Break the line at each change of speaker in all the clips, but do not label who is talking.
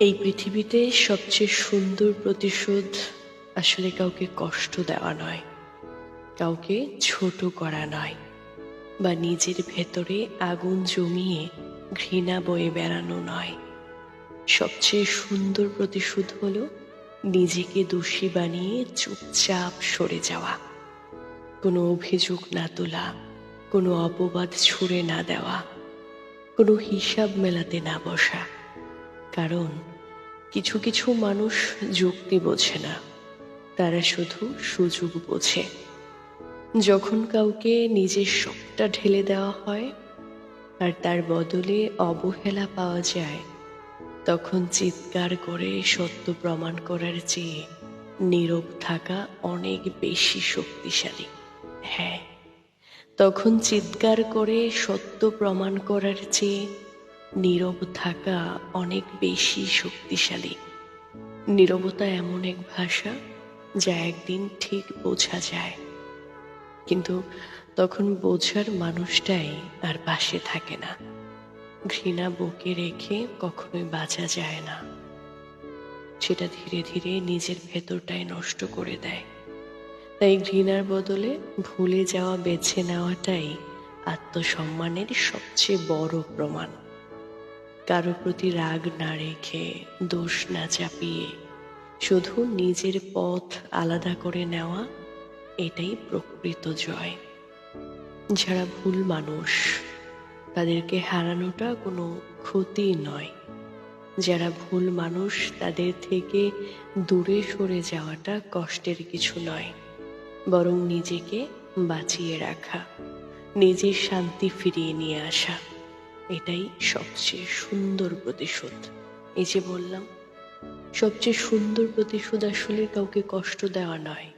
এই পৃথিবীতে সবচেয়ে সুন্দর প্রতিশোধ আসলে কাউকে কষ্ট দেওয়া নয়, কাউকে ছোট করা নয়, বা নিজের ভেতরে আগুন জমিয়ে ঘৃণা বয়ে বেড়ানো নয়। সবচেয়ে সুন্দর প্রতিশোধ হলো নিজেকে দোষী বানিয়ে চুপচাপ সরে যাওয়া, কোনো অভিযোগ না তোলা, কোনো অপবাদ ছুড়ে না দেওয়া, কোনো হিসাব মেলাতে না বসা। কারণ কিছু কিছু মানুষ যুক্তি বোঝে না, তারা শুধু সুযোগ বোঝে। যখন কাউকে নিজের সবটা ঢেলে দেওয়া হয় আর তার বদলে অবহেলা পাওয়া যায়, তখন চিৎকার করে সত্য প্রমাণ করার চেয়ে নীরব থাকা অনেক বেশি শক্তিশালী। হ্যাঁ, তখন চিৎকার করে সত্য প্রমাণ করার চেয়ে নীরব থাকা অনেক বেশি শক্তিশালী। নীরবতা এমন এক ভাষা যা একদিন ঠিক বোঝা যায়, কিন্তু তখন বোঝার মানুষটাই আর পাশে থাকে না। ঘৃণা বুকে রেখে কখনোই বাঁচা যায় না, সেটা ধীরে ধীরে নিজের ভেতরটাই নষ্ট করে দেয়। তাই ঘৃণার বদলে ভুলে যাওয়া বেছে নেওয়াটাই আত্মসম্মানের সবচেয়ে বড় প্রমাণ। কারো প্রতি রাগ না রেখে, দোষ না চাপিয়ে, শুধু নিজের পথ আলাদা করে নেওয়া, এটাই প্রকৃত জয়। যারা ভুল মানুষ, তাদেরকে হারানোটা কোনো ক্ষতি নয়। যারা ভুল মানুষ, তাদের থেকে দূরে সরে যাওয়াটা কষ্টের কিছু নয়, বরং নিজেকে বাঁচিয়ে রাখা, নিজের শান্তি ফিরিয়ে নিয়ে আসা, এটাই সবচেয়ে সুন্দর প্রতিশোধ। এই যে বললাম, সবচেয়ে সুন্দর প্রতিশোধ আসলে কাউকে কষ্ট দেওয়া নয়,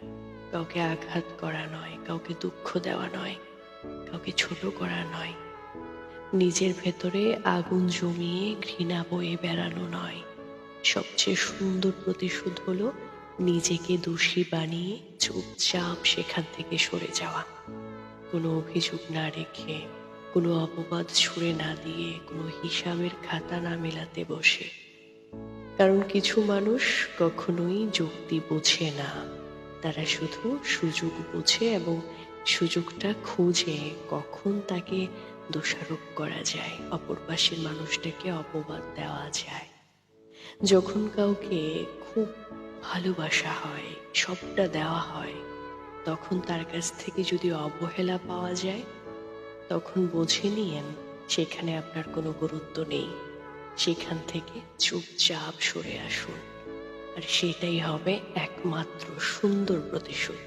কাউকে আঘাত করা নয়, কাউকে দুঃখ দেওয়া নয়, কাউকে ছোট করা নয়, নিজের ভেতরে আগুন জমিয়ে ঘৃণা বয়ে বেড়ানো নয়। সবচেয়ে সুন্দর প্রতিশোধ হলো নিজেকে দোষী বানিয়ে চুপচাপ সেখান থেকে সরে যাওয়া, কোনো অভিযোগ না রেখে, কোনো অপবাদ ছুড়ে না দিয়ে, কোনো হিসাবের খাতা না মেলাতে বসে। কারণ কিছু মানুষ কখনোই যুক্তি বোঝে না, তারা শুধু সুযোগ বোঝে, এবং সুযোগটা খুঁজে কখন তাকে দোষারোপ করা যায়, অপর পাশের মানুষটাকে অপবাদ দেওয়া যায়। যখন কাউকে খুব ভালোবাসা হয়, সবটা দেওয়া হয়, তখন তার কাছ থেকে যদি অবহেলা পাওয়া যায়, তখন বুঝে নিয়েন সেখানে আপনার কোনো গুরুত্ব নেই। সেখান থেকে চুপচাপ সরে আসুন, আর সেটাই হবে একমাত্র সুন্দর প্রতিশোধ।